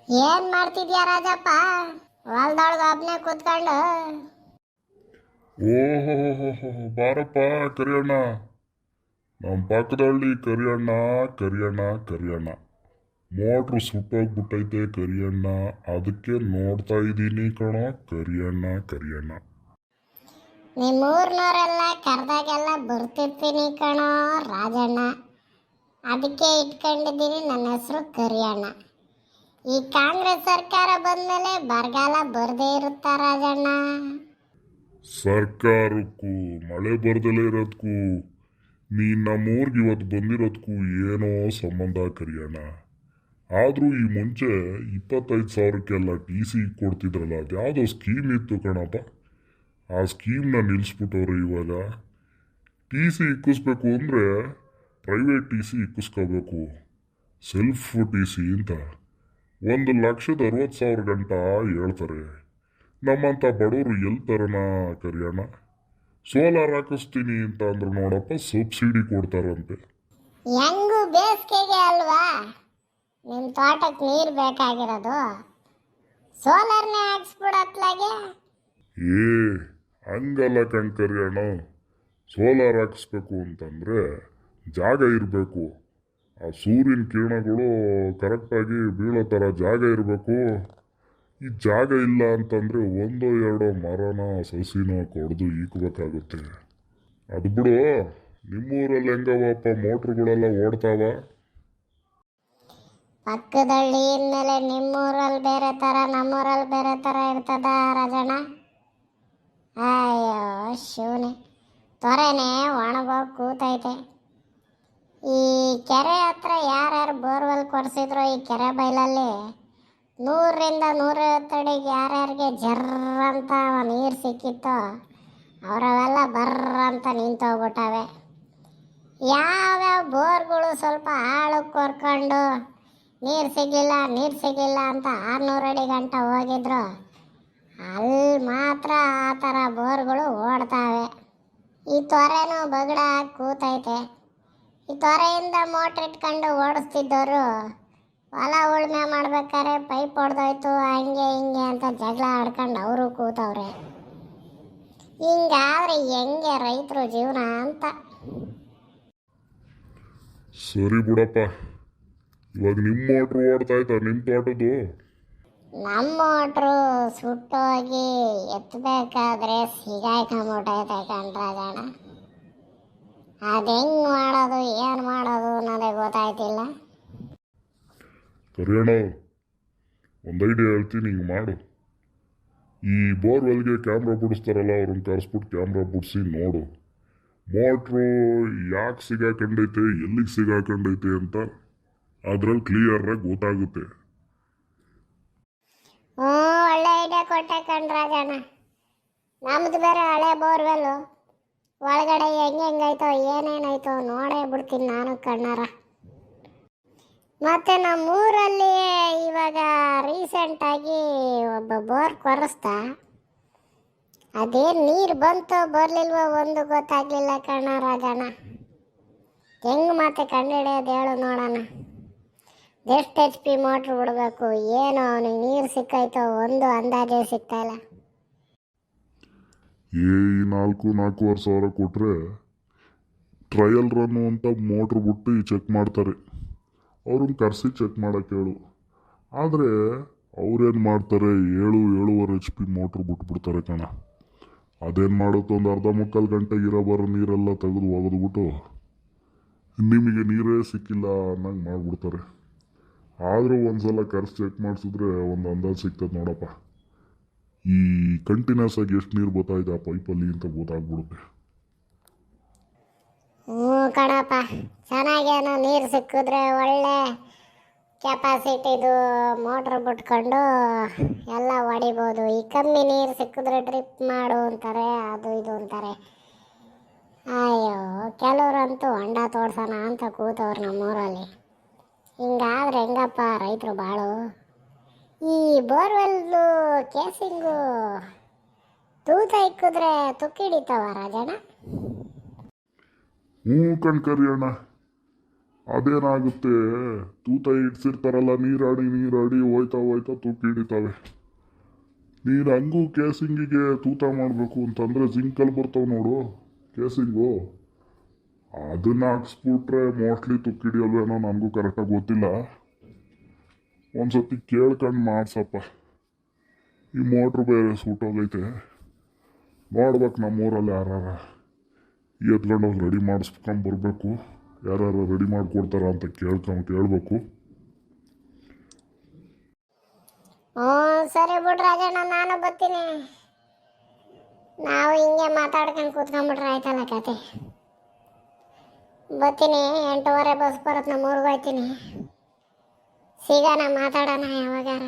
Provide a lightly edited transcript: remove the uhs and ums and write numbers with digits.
ಏನ್ ಮಾಡ್ತಿದ್ಯಾ ರಾಜಪ್ಪ? ಹೊಲ್ದೊಳಗ ಒಬ್ನೇ ಕೂತ್ಕೊಂಡು. ಓಹೋ ಬಾರಪ್ಪ ಕರಿಯಣ್ಣ. ನಮ್ಮ ಪಕ್ಕದಳ್ಳಿ ಕರಿಯಣ್ಣ ಕರಿಯಣ್ಣ ಕರಿಯಣ್ಣ ಮೋಟ್ರು ಸುಟ್ಟೋಗ್ಬಿಟ್ಟೈತೆ ಕರಿಯಣ್ಣ. ಅದಕ್ಕೆ ನೋಡ್ತಾ ಇದ್ದೀನಿ ಕಣೋ ಕರಿಯಣ್ಣ ಕರಿಯಣ್ಣ. ನಿಮ್ಮೂರ್ನವರೆಲ್ಲ ಕರೆದಾಗೆಲ್ಲ ಬರ್ತಿರ್ತೀನಿ ಕಣೋ ರಾಜಣ್ಣ. ಅದಕ್ಕೆ ಇಟ್ಕೊಂಡಿದ್ದೀನಿ ನನ್ನ ಹೆಸರು ಕರಿಯಣ್ಣ. ಈ ಕಾಂಗ್ರೆಸ್ ಸರ್ಕಾರ ಬಂದ್ಮೇಲೆ ಬರಗಾಲ ಬರದೇ ಇರುತ್ತಾ ರಾಜಣ್ಣ? ಸರ್ಕಾರಕ್ಕೂ ಮಳೆ ಬರ್ದಲೇ ಇರೋದಕ್ಕೂ ನೀನು ನಮ್ಮೂರ್ಗೆ ಇವತ್ತು ಬಂದಿರೋದಕ್ಕೂ ಏನೋ ಸಂಬಂಧ ಕರಿಯಣ್ಣ. ಆದರೂ ಈ ಮುಂಚೆ 25,000ಕ್ಕೆಲ್ಲ TC ಕೊಡ್ತಿದ್ರಲ್ಲ, ಅದು ಯಾವುದೋ ಸ್ಕೀಮ್ ಇತ್ತು ಕಣಪ್ಪ. ಆ ಸ್ಕೀಮ್ನ ನಿಲ್ಲಿಸ್ಬಿಟ್ಟವ್ರು. ಇವಾಗ TC ಇಕ್ಕಿಸ್ಬೇಕು ಅಂದರೆ ಪ್ರೈವೇಟ್ TC ಇಕ್ಕಿಸ್ಕೋಬೇಕು, ಸೆಲ್ಫ್ TC ಅಂತ 1,60,60,000 ಗಂಟ ಹೇಳ್ತಾರೆ. ನಮ್ಮಂಥ ಬಡವರು ಎಲ್ಲಿ ತರೋಣ ಕರಿಯಣ್ಣ? ಸೋಲಾರ್ ಹಾಕಿಸ್ತೀನಿ ಅಂತ ಅಂದ್ರು ನೋಡಪ್ಪ, ಸಬ್ಸಿಡಿ ಕೊಡ್ತಾರಂತೆ. ಹೆಂಗು ಬೇಸಿಗೆಗೆ ಅಲ್ವಾ ನಿಮ್ಮ ತೋಟಕ್ಕೆ ನೀರು ಬೇಕಾಗಿರೋದು? ಸೋಲಾರ್ನೇ ಹಾಕ್ಸ್ಬಿಡತ್ಲಾಗೆ. ಏ ಹಂಗಲ್ಲ ಕರಿಯಣ್ಣ. ಸೋಲಾರ್ ಹಾಕಿಸ್ಬೇಕು ಅಂತಂದರೆ ಜಾಗ ಇರಬೇಕು. ಆ ಸೂರ್ಯನ ಕಿರಣಗಳು ಕರೆಕ್ಟಾಗಿ ಬೀಳೋ ಥರ ಜಾಗ ಇರಬೇಕು. ಈ ಜಾಗ ಇಲ್ಲ ಅಂತಂದರೆ ಒಂದೋ ಎರಡೋ ಮರನ ಸಸಿನೋ ಕೊಡ್ದು ಈಕಬೇಕಾಗುತ್ತೆ. ಅದು ಬಿಡು, ನಿಮ್ಮೂರಲ್ಲಿ ಹೆಂಗವಪ್ಪ ಮೋಟ್ರುಗಳೆಲ್ಲ ಓಡ್ತಾವ? ಪಕ್ಕದಳ್ಳಿ ಮೇಲೆ ನಿಮ್ಮೂರಲ್ಲಿ ಬೇರೆ ಥರ ನಮ್ಮೂರಲ್ಲಿ ಬೇರೆ ಥರ ಇರ್ತದ ರಾಜಣ್ಣ? ಅಯ್ಯೋ ಶಿವನೇ, ತೊರೆನೇ ಒಣಗೋಗಿ ಕೂತೈತೆ. ಈ ಕೆರೆ ಹತ್ರ ಯಾರ್ಯಾರು ಬೋರ್ವೆಲ್ ಕೊರೆಸಿದ್ರು ಈ ಕೆರೆ ಬೈಲಲ್ಲಿ 100ರಿಂದ 150 ಅಡಿಗೆ ಯಾರ್ಯಾರಿಗೆ ಜರ್ರಂತ ನೀರು ಸಿಕ್ಕಿತ್ತೋ ಅವರವೆಲ್ಲ ಬರ್ರಂತ ನಿಂತೋಗ್ಬಿಟ್ಟವೆ. ಯಾವ್ಯಾವ ಬೋರ್ಗಳು ಸ್ವಲ್ಪ ಆಳು ಕೊರ್ಕೊಂಡು ನೀರು ಸಿಗಲಿಲ್ಲ ಅಂತ 600 ಅಡಿ ಗಂಟ ಹೋಗಿದ್ರು, ಅಲ್ಲಿ ಮಾತ್ರ ಆ ಥರ ಬೋರ್ಗಳು ಓಡ್ತಾವೆ. ಈ ತೊರೆನೂ ಬಗಡ ಕೂತೈತೆ. ಈ ತೊರೆಯಿಂದ ಮೋಟ್ರ್ ಇಟ್ಕೊಂಡು ಓಡಿಸ್ತಿದ್ದವರು ಹೊಲ ಉಳುಮೆ ಮಾಡ್ಬೇಕಾದ್ರೆ ಪೈಪ್ ಹೊಡೆದೋಯ್ತು ಹಂಗೆ ಹಿಂಗೆ ಅಂತ ಜಗಳ ಆಡ್ಕೊಂಡು ಅವರು ಕೂತವ್ರೆ. ಹಿಂಗಾದ್ರೆ ಹೆಂಗೆ ರೈತರು ಜೀವನ ಅಂತ? ಸರಿ ಬಿಡಪ್ಪ, ಇವಾಗ ನಿಮ್ಮ ಮೋಟ್ರು ಓಡ್ತಾಯ್ತಾ ನಿಮ್ಮ ತೋಟದ್ದು? ನಮ್ಮ ಮೋಟ್ರು ಸುಟ್ಟೋಗಿ ಎತ್ತಬೇಕಾದ್ರೆ ಸಿಗಾಯ್ಕೊಂಬಿಟ್ಟೈತೆ ಕಣ್ರಾಜಣ್ಣ. ಅದು ಹೆಂಗೆ ಮಾಡೋದು ಏನು ಮಾಡೋದು ಅನ್ನೋದೇ ಗೊತ್ತಾಯ್ತಿಲ್ಲ. ಕರಿಯಣ್ಣ, ಒಂದು ಐಡಿಯಾ ಹೇಳ್ತೀನಿ, ಹಿಂಗೆ ಮಾಡು. ಈ ಬೋರ್ವೆಲ್ಗೆ ಕ್ಯಾಮ್ರಾ ಬಿಡಿಸ್ತಾರಲ್ಲ, ಅವ್ರನ್ನ ಕರೆಸ್ಬಿಟ್ಟು ಕ್ಯಾಮ್ರಾ ಬಿಡಿಸಿ ನೋಡು. ಮೋಟ್ರು ಯಾಕೆ ಸಿಗಾಕೊಂಡೈತೆ, ಎಲ್ಲಿಗೆ ಸಿಗಾಕೊಂಡೈತೆ ಅಂತ ಅದ್ರಲ್ಲಿ ಕ್ಲಿಯರಾಗಿ ಗೊತ್ತಾಗುತ್ತೆ. ಒಳ್ಳೆ ಐಡಿಯಾ ಕೊಟ್ಟೆ ಕಣ್ರಾಜಣ್ಣ. ನಮ್ದು ಬೇರೆ ಹಳೆ ಬೋರ್ವೆಲ್ಲು, ಒಳಗಡೆ ಹೆಂಗೈತೋ ಏನೇನಾಯ್ತೋ ನೋಡೇ ಬಿಡ್ತೀನಿ ನಾನು ಕಣ್ಣಾರ. ಮತ್ತು ನಮ್ಮೂರಲ್ಲಿ ಇವಾಗ ರೀಸೆಂಟಾಗಿ ಒಬ್ಬ ಬೋರ್ ಕೊರೆಸ್ದ. ಅದೇನು ನೀರು ಬಂತೋ ಬರಲಿಲ್ವೋ ಒಂದು ಗೊತ್ತಾಗಲಿಲ್ಲ ಕಣ್ಣ ರಾಜಣ್ಣ. ಹೆಂಗೆ ಮತ್ತೆ ಕಂಡುಹಿಡಿಯೋದು ಹೇಳು ನೋಡೋಣ. ಎಷ್ಟು HP ಮೋಟ್ರ್ ಬಿಡಬೇಕು, ಏನು ಅವನಿಗೆ ನೀರು ಸಿಕ್ಕೈತೋ ಒಂದು ಅಂದಾಜೇ ಸಿಗ್ತಾಯಿಲ್ಲ. ಈ 4,000-4,500 ಸಾವಿರ ಕೊಟ್ಟರೆ ಟ್ರಯಲ್ ರನ್ನು ಅಂತ ಮೋಟ್ರ್ ಬಿಟ್ಟು ಚೆಕ್ ಮಾಡ್ತಾರೆ. ಅವ್ರನ್ನ ಕರೆಸಿ ಚೆಕ್ ಮಾಡೋಕ್ಕೆ ಹೇಳು. ಆದರೆ ಅವ್ರೇನು ಮಾಡ್ತಾರೆ, 7-7.5 HP ಮೋಟ್ರ್ ಬಿಟ್ಬಿಡ್ತಾರೆ ಕಣ. ಅದೇನು ಮಾಡುತ್ತೆ, ಒಂದು ಅರ್ಧ ಮುಕ್ಕಾಲು ಗಂಟೆಗೆ ಬರೋ ನೀರೆಲ್ಲ ತೆಗೆದು ಒಗೆದ್ಬಿಟ್ಟು ನಿಮಗೆ ನೀರೇ ಸಿಕ್ಕಿಲ್ಲ ಅನ್ನಂಗೆ ಮಾಡಿಬಿಡ್ತಾರೆ. ಆದರೂ ಒಂದು ಸಲ ಕರೆಸಿ ಚೆಕ್ ಮಾಡಿಸಿದ್ರೆ ಒಂದು ಅಂದಾಜು ಸಿಗ್ತದೆ ನೋಡಪ್ಪ. ಈ ಕಂಟಿನ್ಯೂಸ್ ಆಗಿ ಎಷ್ಟು ನೀರು ಬರ್ತಾಯಿದೆ ಆ ಪೈಪಲ್ಲಿ ಅಂತ ಗೊತ್ತಾಗ್ಬಿಡುತ್ತೆ. ಕಣಪ್ಪ, ಚೆನ್ನಾಗೇನೋ ನೀರು ಸಿಕ್ಕಿದ್ರೆ ಒಳ್ಳೆ ಕೆಪಾಸಿಟಿದು ಮೋಟ್ರ್ ಬಿಟ್ಕೊಂಡು ಎಲ್ಲ ಹೊಡಿಬೋದು. ಈ ಕಮ್ಮಿ ನೀರು ಸಿಕ್ಕಿದ್ರೆ ಡ್ರಿಪ್ ಮಾಡು ಅಂತಾರೆ, ಅದು ಇದು ಅಂತಾರೆ. ಅಯ್ಯೋ, ಕೆಲವ್ರಂತೂ ಹೊಂಡ ತೋಡ್ಸೋಣ ಅಂತ ಕೂತವ್ರು ನಮ್ಮೂರಲ್ಲಿ. ಹಿಂಗಾದ್ರೆ ಹೆಂಗಪ್ಪ ರೈತರು ಬಾಳು? ಈ ಬೋರ್ವೆಲ್ಲು ಕೇಸಿಂಗು ತೂತ ಇಕ್ಕಿದ್ರೆ ತುಕ್ಕಿಡಿತಾವ ರಾಜಣ್ಣ? ಕರಿಯಣ್ಣ, ಅದೇನಾಗುತ್ತೆ, ತೂತ ಇಡ್ಸಿರ್ತಾರಲ್ಲ, ನೀರಾಡಿ ಹೋಯ್ತಾ ಹೋಯ್ತಾ ತೂಕ ಹಿಡಿತಾವೆ. ನೀನು ಹಂಗೂ ಕೇಸಿಂಗಿಗೆ ತೂತ ಮಾಡಬೇಕು ಅಂತಂದರೆ ಜಿಂಕಲ್ಲಿ ಬರ್ತಾವೆ ನೋಡು ಕೇಸಿಂಗು, ಅದನ್ನ ಹಾಕ್ಸ್ಬಿಟ್ರೆ ಮೋಸ್ಟ್ಲಿ ತುಕ್ಕು ಹಿಡಿಯಲ್ವೇನೋ, ನನಗೂ ಕರೆಕ್ಟಾಗಿ ಗೊತ್ತಿಲ್ಲ. ಒಂದ್ಸತಿ ಕೇಳ್ಕೊಂಡು ಮಾಡ್ಸಪ್ಪ. ಈ ಮೋಟ್ರ್ ಬೇರೆ ಸುಟ್ಟೋಗೈತೆ, ನೋಡ್ಬೇಕು ನಮ್ಮೂರಲ್ಲಿ ಯಾರು ಎತ್ಕೊಂಡೋಗಿ ರೆಡಿ ಮಾಡಿಸ್ಕೊಂಬರ್ಬೇಕು. ಯಾರು ರೆಡಿ ಮಾಡಿಕೊಡ್ತಾರ ಅಂತ ಕೇಳಬೇಕು. ಹ್ಞೂ ಸರಿ ಬಿಡು ರಾಜಣ್ಣ, ನಾನು ಬರ್ತೀನಿ. ನಾವು ಹಿಂಗೆ ಮಾತಾಡ್ಕೊಂಡು ಕೂತ್ಕೊಂಡ್ಬಿಟ್ರೆ ಆಯ್ತಲ್ಲ ಕತೆ. ಬರ್ತೀನಿ, 8:15 ಬಸ್ ಬರುತ್ತೆ, ನಮ್ಮೂರಿಗೆ ಹೋಗ್ತೀನಿ. ಸಿಗೋಣ, ಮಾತಾಡೋಣ ಯಾವಾಗಾರ.